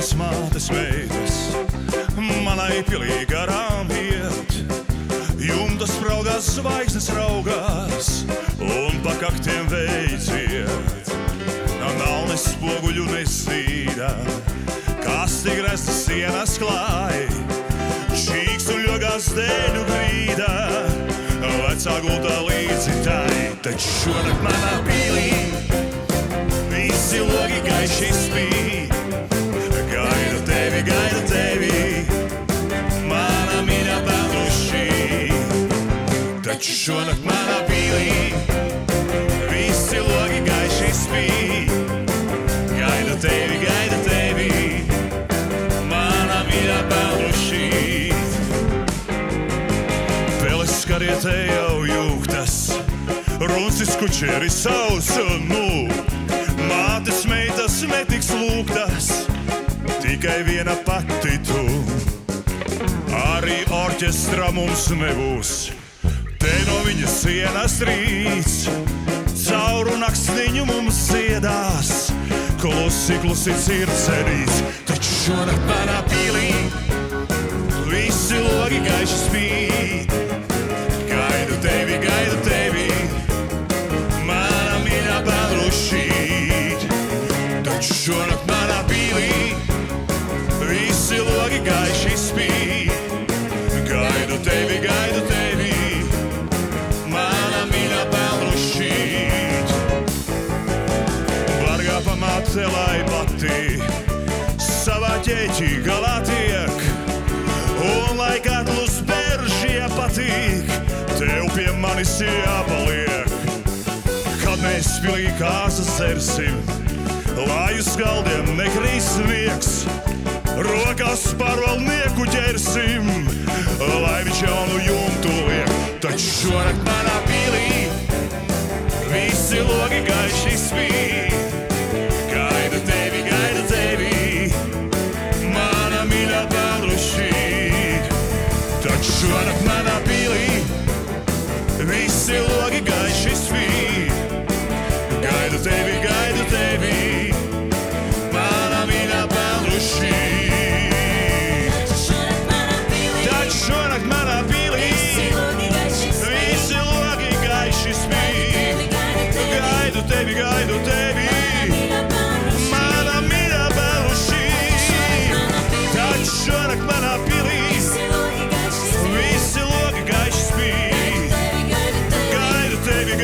manās mātes meitas manai pilī garām iet. Jumta spraugās, zvaigznes raugās un pa kaktiem veidziet. Nav ne spoguļu, ne stīda, kasti grezta sienas klāj. Čīks un ļogās dēļu grīdā, vecā gultā līdzi tai. Taču šonakt manā pīlī visi logi gaiši spīd. Gaidu tevi, mana mīļā pelnušī. Taču šonakt manā pīlī visi logi gaiši spīd. Gaidu tevi, mana mīļā pelnušī. Peles karietē jau jūgtas, runcis kučeri sausa, mātes meitas netiks lūgtas, tikai viena pati tu. Arī orķestra mums nebūs, te no viņa sienas rīts. Cauru nakstiņu mums dziedās, klusi, klusi circenīts. Taču šonakt manā pīlī visi logi gaiši spīd. Gaidu tevi, mana mīļā pelnušīt. Taču šonakt manā pīlī visi logi gaiši spīd. Gaidu tevi, mana mīļā pelnušīt. Bargā pamāte, lai pati savā ķēķī galā tiek, un lai katlus beržie patīk, tev pie manis jāpaliek. Kad mēs pilī kāzas dzersim, lai uz galdiem nekrīs sniegs, rokās pārvalnieku ķersim, lai viņš jaunu jumtu liek. Taču šonakt manā pīlī visi logi gaiši spīd. Gaidu tevi, mana mīļā pelnušīt. Taču šonakt manā pīlī visi logi gaiši spīd. Gaidu tevi, mana mīļā pelnušīt. Taču šonakt manā pīlī visi logi gaiši spīd. Gaidu tevi, mana mīļā pelnušīt. Taču šonakt manā pīlī visi logi gaiši spīd. Gaidu tevi,